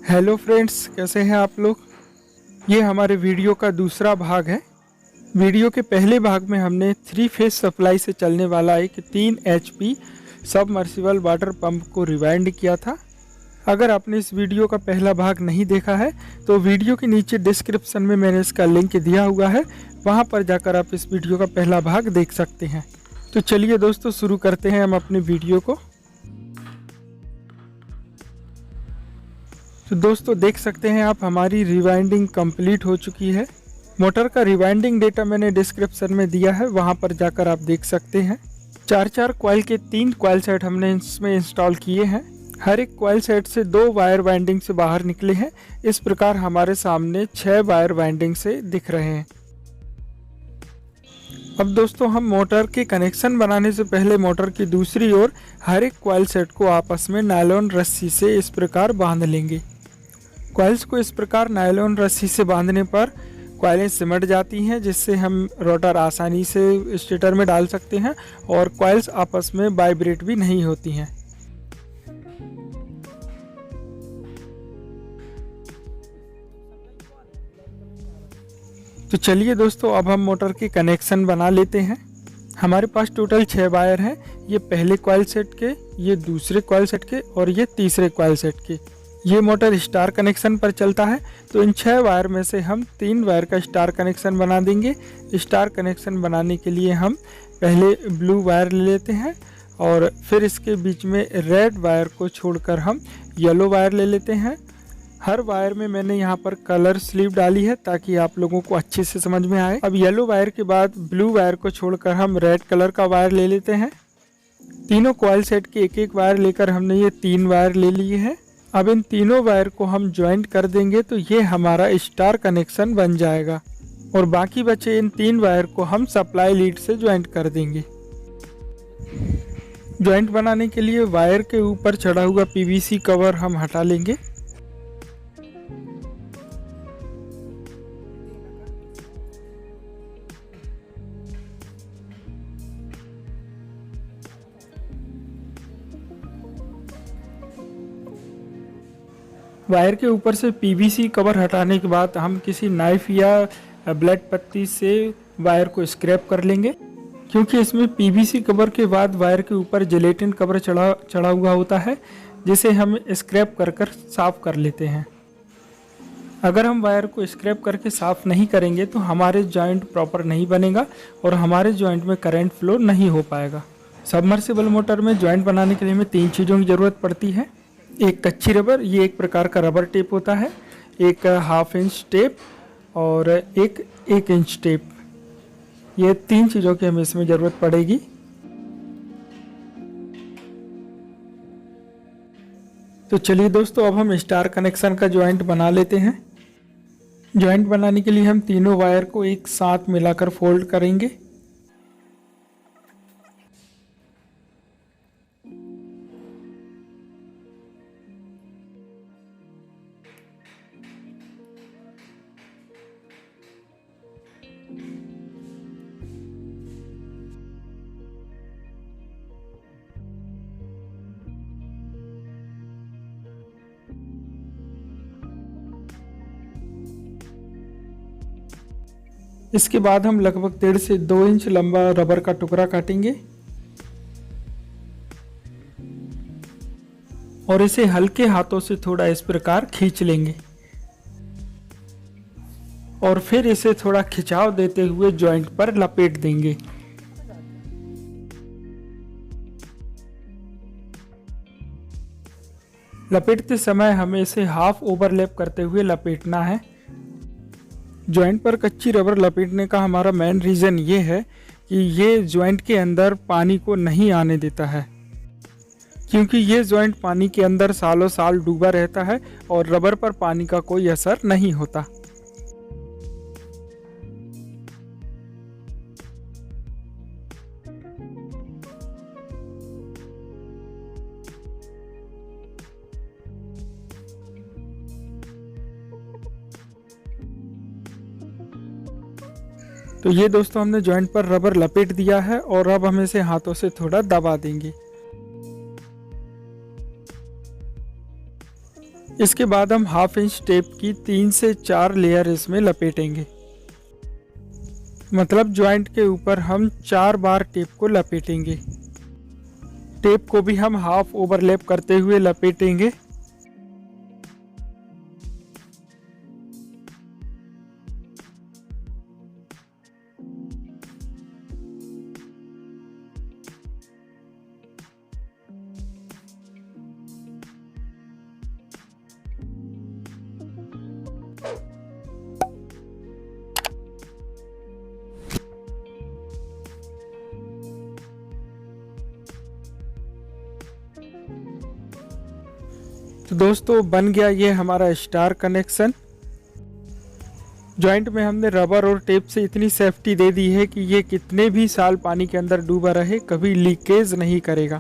Hello friends, कैसे हैं आप लोग। ये हमारे वीडियो का दूसरा भाग है। वीडियो के पहले भाग में हमने 3 फेज सप्लाई से चलने वाला एक 3 HP सबमर्सिबल वाटर पंप को रिवाइंड किया था। अगर आपने इस वीडियो का पहला भाग नहीं देखा है तो वीडियो के नीचे डिस्क्रिप्शन में मैंने इसका लिंक दिया हुआ है, वहाँ पर जाकर आप इस वीडियो का पहला भाग देख सकते हैं। तो चलिए दोस्तों, शुरू करते हैं हम अपने वीडियो को। तो दोस्तों देख सकते हैं आप, हमारी रिवाइंडिंग कंप्लीट हो चुकी है। मोटर का रिवाइंडिंग डेटा मैंने डिस्क्रिप्शन में दिया है, वहां पर जाकर आप देख सकते हैं। 4 कॉइल के 3 कॉइल सेट हमने इसमें इंस्टॉल किए हैं। हर एक कॉइल सेट से 2 वायर वाइंडिंग से बाहर निकले हैं। इस प्रकार हमारे सामने 6 वायर वाइंडिंग से दिख रहे हैं। अब दोस्तों, हम मोटर के कनेक्शन बनाने से पहले मोटर की दूसरी ओर हर एक कॉइल सेट को आपस में नायलॉन रस्सी से इस प्रकार बांध लेंगे। कॉइल्स को इस प्रकार नायलॉन रस्सी से बांधने पर कॉइलें सिमट जाती हैं, जिससे हम रोटर आसानी से स्टेटर में डाल सकते हैं और कॉइल्स आपस में वाइब्रेट भी नहीं होती हैं। तो चलिए दोस्तों, अब हम मोटर के कनेक्शन बना लेते हैं। हमारे पास टोटल 6 वायर हैं। ये पहले कॉइल सेट के, ये दूसरे कॉइल सेट के और ये तीसरे कॉइल सेट के। ये मोटर स्टार कनेक्शन पर चलता है, तो इन 6 वायर में से हम 3 वायर का स्टार कनेक्शन बना देंगे। स्टार कनेक्शन बनाने के लिए हम पहले ब्लू वायर ले लेते हैं और फिर इसके बीच में रेड वायर को छोड़कर हम येलो वायर ले लेते हैं। हर वायर में मैंने यहाँ पर कलर स्लीव डाली है ताकि आप लोगों को अच्छे से समझ में आए। अब येलो वायर के बाद ब्लू वायर को छोड़कर हम रेड कलर का वायर ले लेते हैं। तीनों कॉइल सेट के एक एक वायर लेकर हमने ये 3 वायर ले लिए हैं। अब इन तीनों वायर को हम ज्वाइंट कर देंगे तो ये हमारा स्टार कनेक्शन बन जाएगा और बाकी बचे इन 3 वायर को हम सप्लाई लीड से ज्वाइंट कर देंगे। ज्वाइंट बनाने के लिए वायर के ऊपर चढ़ा हुआ PVC कवर हम हटा लेंगे। वायर के ऊपर से PVC कवर हटाने के बाद हम किसी नाइफ या ब्लेड पत्ती से वायर को स्क्रैप कर लेंगे, क्योंकि इसमें PVC कवर के बाद वायर के ऊपर जिलेटिन कवर चढ़ा हुआ होता है, जिसे हम स्क्रैप कर साफ कर लेते हैं। अगर हम वायर को स्क्रैप करके साफ नहीं करेंगे तो हमारे जॉइंट प्रॉपर नहीं बनेगा और हमारे जॉइंट में करंट फ्लो नहीं हो पाएगा। सबमर्सिबल मोटर में जॉइंट बनाने के लिए हमें 3 चीज़ों की ज़रूरत पड़ती है। एक कच्ची रबर, ये एक प्रकार का रबर टेप होता है, एक 1/2 इंच टेप और एक 1 इंच टेप। ये 3 चीज़ों की हमें इसमें ज़रूरत पड़ेगी। तो चलिए दोस्तों, अब हम स्टार कनेक्शन का जॉइंट बना लेते हैं। जॉइंट बनाने के लिए हम तीनों वायर को एक साथ मिलाकर फोल्ड करेंगे। इसके बाद हम लगभग 1.5 से 2 इंच लंबा रबर का टुकड़ा काटेंगे और इसे हल्के हाथों से थोड़ा इस प्रकार खींच लेंगे और फिर इसे थोड़ा खिंचाव देते हुए जॉइंट पर लपेट देंगे। लपेटते समय हमें इसे हाफ ओवरलैप करते हुए लपेटना है। जॉइंट पर कच्ची रबर लपेटने का हमारा मेन रीज़न ये है कि ये जॉइंट के अंदर पानी को नहीं आने देता है, क्योंकि ये जॉइंट पानी के अंदर सालों साल डूबा रहता है और रबर पर पानी का कोई असर नहीं होता। तो ये दोस्तों, हमने जॉइंट पर रबर लपेट दिया है और अब हम इसे हाथों से थोड़ा दबा देंगे। इसके बाद हम 1/2 इंच टेप की 3 से 4 लेयर इसमें लपेटेंगे। मतलब जॉइंट के ऊपर हम 4 बार टेप को लपेटेंगे। टेप को भी हम हाफ ओवरलैप करते हुए लपेटेंगे। तो दोस्तों बन गया ये हमारा स्टार कनेक्शन। जॉइंट में हमने रबर और टेप से इतनी सेफ्टी दे दी है कि ये कितने भी साल पानी के अंदर डूबा रहे कभी लीकेज नहीं करेगा।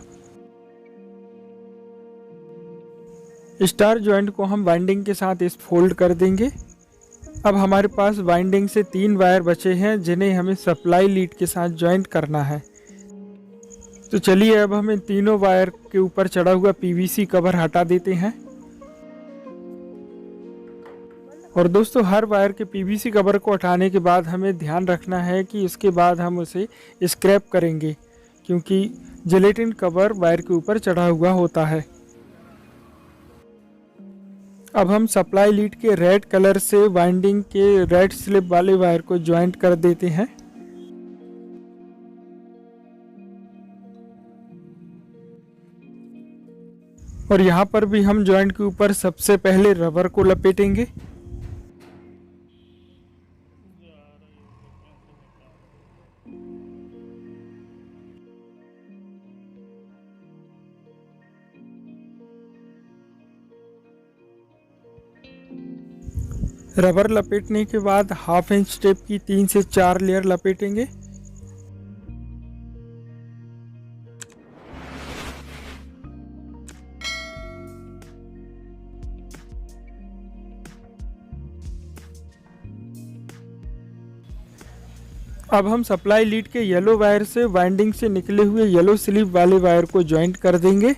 स्टार जॉइंट को हम वाइंडिंग के साथ इस फोल्ड कर देंगे। अब हमारे पास वाइंडिंग से 3 वायर बचे हैं जिन्हें हमें सप्लाई लीड के साथ जॉइंट करना है। तो चलिए अब हम इन तीनों वायर के ऊपर चढ़ा हुआ पीवीसी कवर हटा देते हैं। और दोस्तों हर वायर के पीवीसी कवर को हटाने के बाद हमें ध्यान रखना है कि इसके बाद हम उसे स्क्रैप करेंगे, क्योंकि जिलेटिन कवर वायर के ऊपर चढ़ा हुआ होता है। अब हम सप्लाई लीड के रेड कलर से वाइंडिंग के रेड स्लिप वाले वायर को ज्वाइंट कर देते हैं। और यहाँ पर भी हम जॉइंट के ऊपर सबसे पहले रबर को लपेटेंगे। रबर लपेटने के बाद 1/2 इंच टेप की 3 से 4 लेयर लपेटेंगे। अब हम सप्लाई लीड के येलो वायर से वाइंडिंग से निकले हुए येलो स्लीव वाले वायर को ज्वाइंट कर देंगे।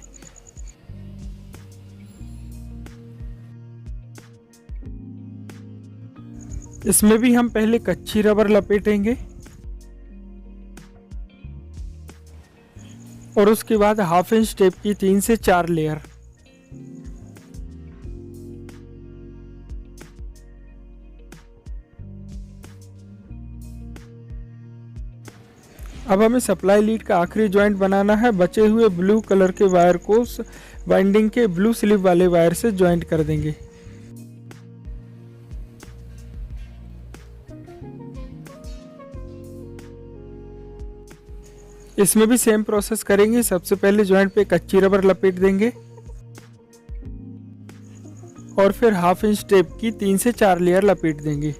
इसमें भी हम पहले कच्ची रबर लपेटेंगे और उसके बाद 1/2 इंच टेप की 3 से 4 लेयर। अब हमें सप्लाई लीड का आखिरी जॉइंट बनाना है। बचे हुए ब्लू कलर के वायर को वाइंडिंग के ब्लू स्लीव वाले वायर से जॉइंट कर देंगे। इसमें भी सेम प्रोसेस करेंगे। सबसे पहले जॉइंट पे कच्ची रबर लपेट देंगे और फिर 1/2 इंच टेप की 3 से 4 लेयर लपेट देंगे।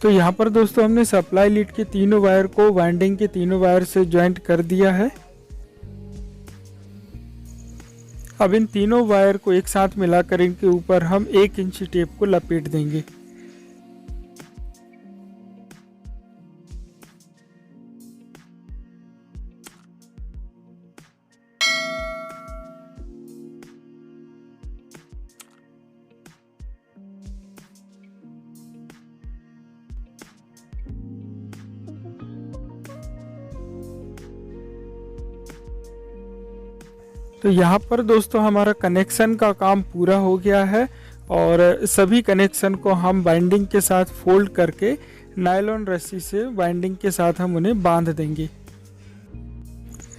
तो यहाँ पर दोस्तों हमने सप्लाई लीड के तीनों वायर को वाइंडिंग के तीनों वायर से ज्वाइंट कर दिया है। अब इन तीनों वायर को एक साथ मिलाकर इनके ऊपर हम 1 इंच टेप को लपेट देंगे। तो यहाँ पर दोस्तों हमारा कनेक्शन का काम पूरा हो गया है और सभी कनेक्शन को हम बाइंडिंग के साथ फोल्ड करके नायलॉन रस्सी से बाइंडिंग के साथ हम उन्हें बांध देंगे।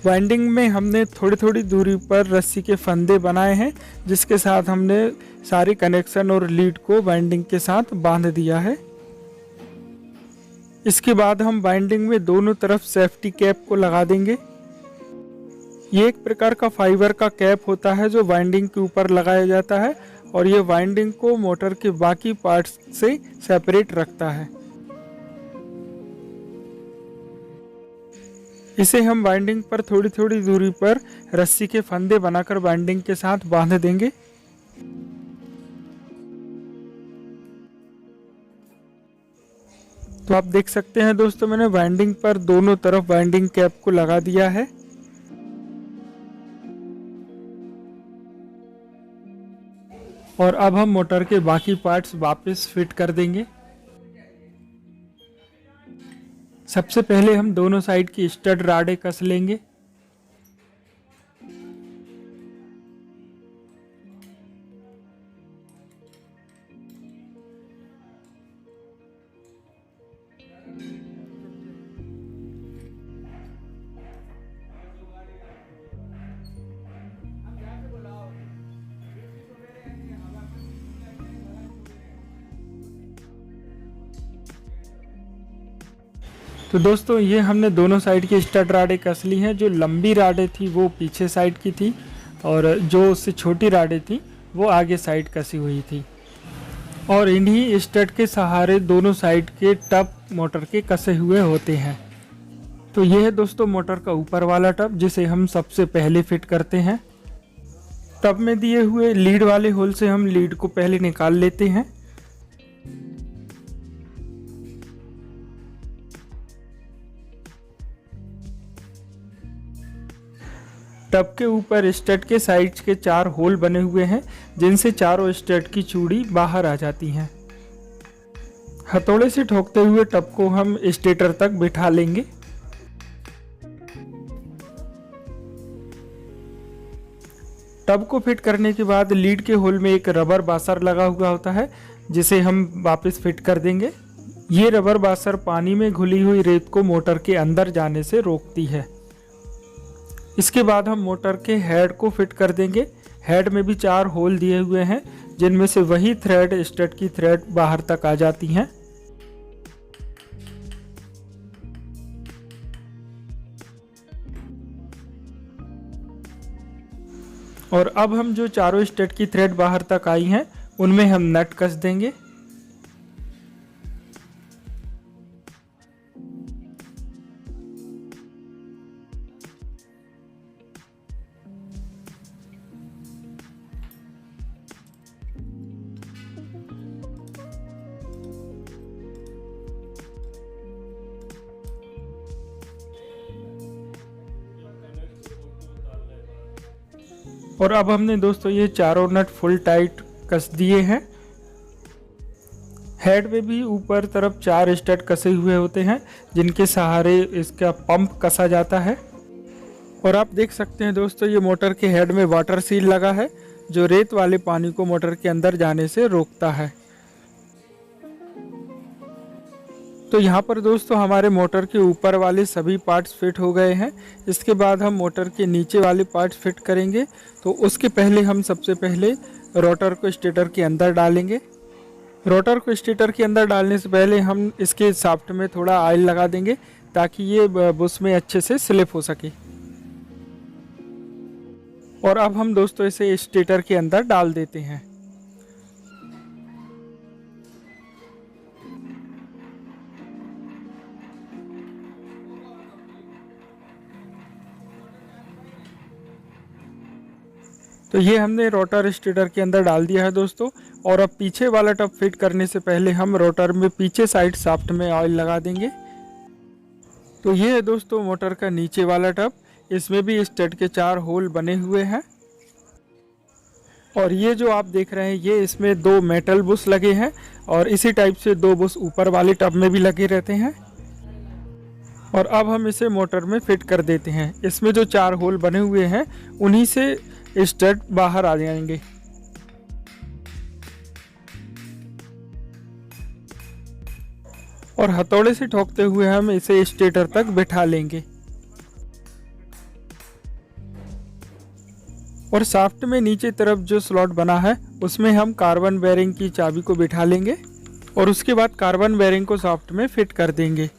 बाइंडिंग में हमने थोड़ी थोड़ी दूरी पर रस्सी के फंदे बनाए हैं, जिसके साथ हमने सारे कनेक्शन और लीड को बाइंडिंग के साथ बांध दिया है। इसके बाद हम बाइंडिंग में दोनों तरफ सेफ्टी कैप को लगा देंगे। ये एक प्रकार का फाइबर का कैप होता है जो वाइंडिंग के ऊपर लगाया जाता है और ये वाइंडिंग को मोटर के बाकी पार्ट्स से सेपरेट रखता है। इसे हम वाइंडिंग पर थोड़ी थोड़ी दूरी पर रस्सी के फंदे बनाकर वाइंडिंग के साथ बांध देंगे। तो आप देख सकते हैं दोस्तों, मैंने वाइंडिंग पर दोनों तरफ वाइंडिंग कैप को लगा दिया है। और अब हम मोटर के बाकी पार्ट्स वापस फिट कर देंगे। सबसे पहले हम दोनों साइड की स्टड राडें कस लेंगे। तो दोस्तों ये हमने दोनों साइड की स्टड राडें कस ली हैं। जो लंबी राडें थी वो पीछे साइड की थी और जो उससे छोटी राडें थी वो आगे साइड कसी हुई थी। और इन्हीं स्टड के सहारे दोनों साइड के टब मोटर के कसे हुए होते हैं। तो ये है दोस्तों मोटर का ऊपर वाला टब, जिसे हम सबसे पहले फिट करते हैं। टब में दिए हुए लीड वाले होल से हम लीड को पहले निकाल लेते हैं। टब के ऊपर स्टड के साइड के 4 होल बने हुए हैं, जिनसे चारों स्टड की चूड़ी बाहर आ जाती हैं। हथौड़े से ठोकते हुए टब को हम स्टेटर तक बिठा लेंगे। टब को फिट करने के बाद लीड के होल में एक रबर बासर लगा हुआ होता है, जिसे हम वापस फिट कर देंगे। ये रबर बासर पानी में घुली हुई रेत को मोटर के अंदर जाने से रोकती है। इसके बाद हम मोटर के हेड को फिट कर देंगे। हेड में भी 4 होल दिए हुए हैं, जिनमें से वही थ्रेड स्टड की थ्रेड बाहर तक आ जाती हैं। और अब हम जो चारों स्टड की थ्रेड बाहर तक आई हैं, उनमें हम नट कस देंगे। और अब हमने दोस्तों ये चारों नट फुल टाइट कस दिए हैं। हेड में भी ऊपर तरफ 4 स्टड कसे हुए होते हैं, जिनके सहारे इसका पंप कसा जाता है। और आप देख सकते हैं दोस्तों, ये मोटर के हेड में वाटर सील लगा है, जो रेत वाले पानी को मोटर के अंदर जाने से रोकता है। तो यहाँ पर दोस्तों हमारे मोटर के ऊपर वाले सभी पार्ट्स फिट हो गए हैं। इसके बाद हम मोटर के नीचे वाले पार्ट्स फिट करेंगे। तो उसके पहले हम सबसे पहले रोटर को स्टेटर के अंदर डालेंगे। रोटर को स्टेटर के अंदर डालने से पहले हम इसके शाफ्ट में थोड़ा ऑयल लगा देंगे, ताकि ये बुश में अच्छे से स्लिप हो सके। और अब हम दोस्तों इसे स्टेटर के अंदर डाल देते हैं। तो ये हमने रोटर स्टेटर के अंदर डाल दिया है दोस्तों। और अब पीछे वाला टब फिट करने से पहले हम रोटर में पीछे साइड शाफ्ट में ऑयल लगा देंगे। तो ये है दोस्तों मोटर का नीचे वाला टब। इसमें भी स्टड के 4 होल बने हुए हैं। और ये जो आप देख रहे हैं, ये इसमें 2 मेटल बुश लगे हैं, और इसी टाइप से 2 बुश ऊपर वाले टब में भी लगे रहते हैं। और अब हम इसे मोटर में फिट कर देते हैं। इसमें जो 4 होल बने हुए हैं, उन्हीं से स्टड बाहर आ जाएंगे। और हथौड़े से ठोकते हुए हम इसे स्टेटर तक बिठा लेंगे। और शाफ्ट में नीचे तरफ जो स्लॉट बना है, उसमें हम कार्बन बेरिंग की चाबी को बिठा लेंगे। और उसके बाद कार्बन बेरिंग को शाफ्ट में फिट कर देंगे।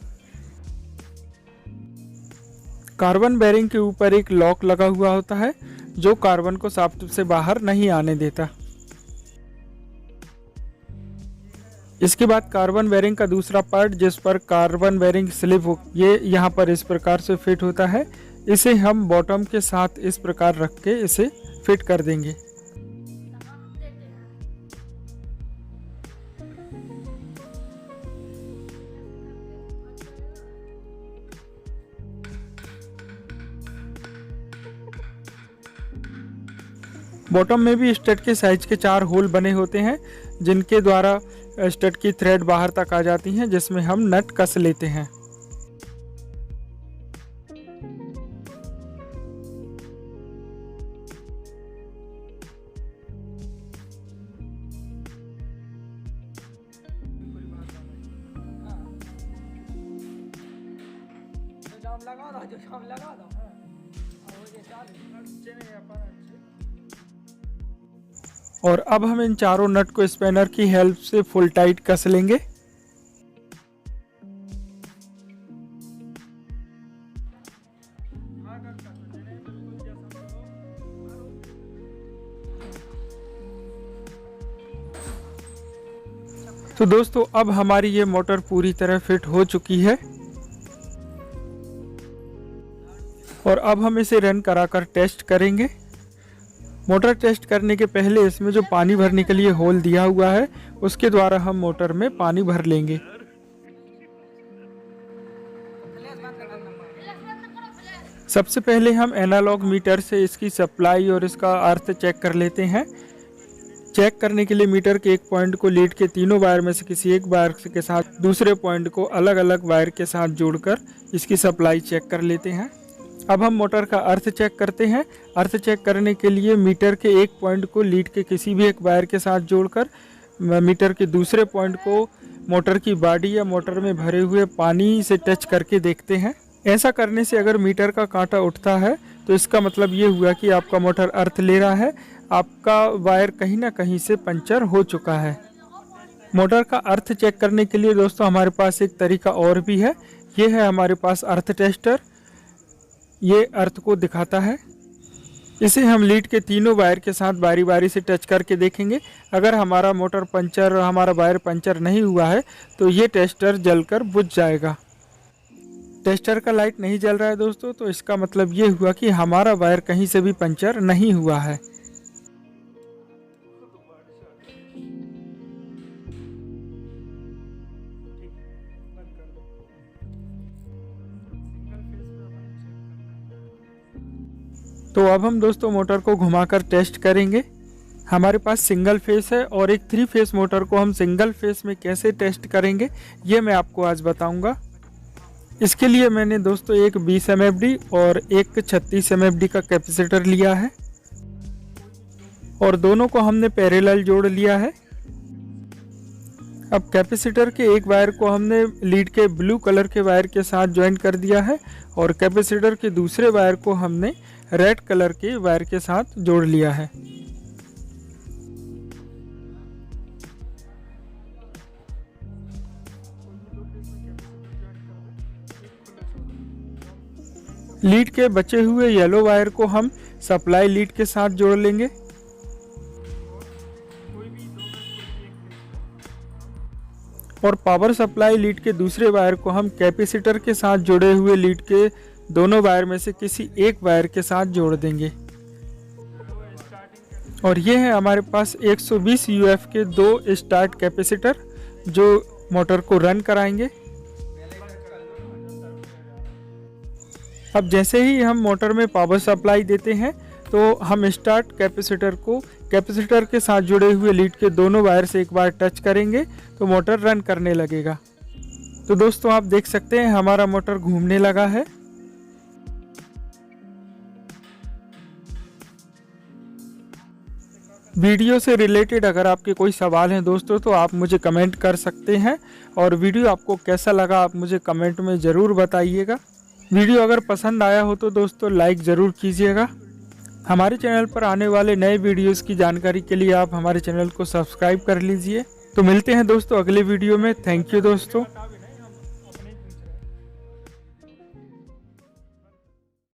कार्बन बेरिंग के ऊपर एक लॉक लगा हुआ होता है, जो कार्बन को शाफ्ट से बाहर नहीं आने देता। इसके बाद कार्बन बेरिंग का दूसरा पार्ट, जिस पर कार्बन बेरिंग स्लिप हो, ये यहाँ पर इस प्रकार से फिट होता है। इसे हम बॉटम के साथ इस प्रकार रख के इसे फिट कर देंगे। बॉटम में भी स्टड के साइज के 4 होल बने होते हैं, जिनके द्वारा स्टड की थ्रेड बाहर तक आ जाती हैं, जिसमें हम नट कस लेते हैं। और अब हम इन चारों नट को स्पैनर की हेल्प से फुल टाइट कस लेंगे। तो दोस्तों अब हमारी ये मोटर पूरी तरह फिट हो चुकी है और अब हम इसे रन कराकर टेस्ट करेंगे। मोटर टेस्ट करने के पहले इसमें जो पानी भरने के लिए होल दिया हुआ है उसके द्वारा हम मोटर में पानी भर लेंगे। सबसे पहले हम एनालॉग मीटर से इसकी सप्लाई और इसका अर्थ चेक कर लेते हैं। चेक करने के लिए मीटर के एक पॉइंट को लीड के तीनों वायर में से किसी एक वायर के साथ दूसरे पॉइंट को अलग अलग वायर के साथ जोड़कर इसकी सप्लाई चेक कर लेते हैं। अब हम मोटर का अर्थ चेक करते हैं। अर्थ चेक करने के लिए मीटर के एक पॉइंट को लीड के किसी भी एक वायर के साथ जोड़कर मीटर के दूसरे पॉइंट को मोटर की बॉडी या मोटर में भरे हुए पानी से टच करके देखते हैं। ऐसा करने से अगर मीटर का कांटा उठता है तो इसका मतलब ये हुआ कि आपका मोटर अर्थ ले रहा है, आपका वायर कहीं ना कहीं से पंचर हो चुका है। मोटर का अर्थ चेक करने के लिए दोस्तों हमारे पास एक तरीका और भी है। ये है हमारे पास अर्थ टेस्टर। ये अर्थ को दिखाता है। इसे हम लीड के तीनों वायर के साथ बारी बारी से टच करके देखेंगे। अगर हमारा मोटर पंचर और हमारा वायर पंचर नहीं हुआ है तो ये टेस्टर जलकर बुझ जाएगा। टेस्टर का लाइट नहीं जल रहा है दोस्तों, तो इसका मतलब ये हुआ कि हमारा वायर कहीं से भी पंचर नहीं हुआ है। तो अब हम दोस्तों मोटर को घुमाकर टेस्ट करेंगे। हमारे पास सिंगल फेस है और एक 3 फेस मोटर को हम सिंगल फेस में कैसे टेस्ट करेंगे ये मैं आपको आज बताऊंगा। इसके लिए मैंने दोस्तों एक 20 MFD और एक 36 MFD का कैपेसिटर लिया है और दोनों को हमने पैरेलल जोड़ लिया है। अब कैपेसिटर के एक वायर को हमने लीड के ब्लू कलर के वायर के साथ ज्वाइन कर दिया है और कैपेसिटर के दूसरे वायर को हमने रेड कलर के वायर के साथ जोड़ लिया है। लीड के बचे हुए येलो वायर को हम सप्लाई लीड के साथ जोड़ लेंगे और पावर सप्लाई लीड के दूसरे वायर को हम कैपेसिटर के साथ जुड़े हुए लीड के दोनों वायर में से किसी एक वायर के साथ जोड़ देंगे। और ये है हमारे पास 120 UF के 2 स्टार्ट कैपेसिटर जो मोटर को रन कराएंगे। अब जैसे ही हम मोटर में पावर सप्लाई देते हैं तो हम स्टार्ट कैपेसिटर को कैपेसिटर के साथ जुड़े हुए लीड के दोनों वायर से एक बार टच करेंगे तो मोटर रन करने लगेगा। तो दोस्तों आप देख सकते हैं हमारा मोटर घूमने लगा है। वीडियो से रिलेटेड अगर आपके कोई सवाल हैं दोस्तों तो आप मुझे कमेंट कर सकते हैं और वीडियो आपको कैसा लगा आप मुझे कमेंट में ज़रूर बताइएगा। वीडियो अगर पसंद आया हो तो दोस्तों लाइक ज़रूर कीजिएगा। हमारे चैनल पर आने वाले नए वीडियोस की जानकारी के लिए आप हमारे चैनल को सब्सक्राइब कर लीजिए। तो मिलते हैं दोस्तों अगले वीडियो में। थैंक यू दोस्तों।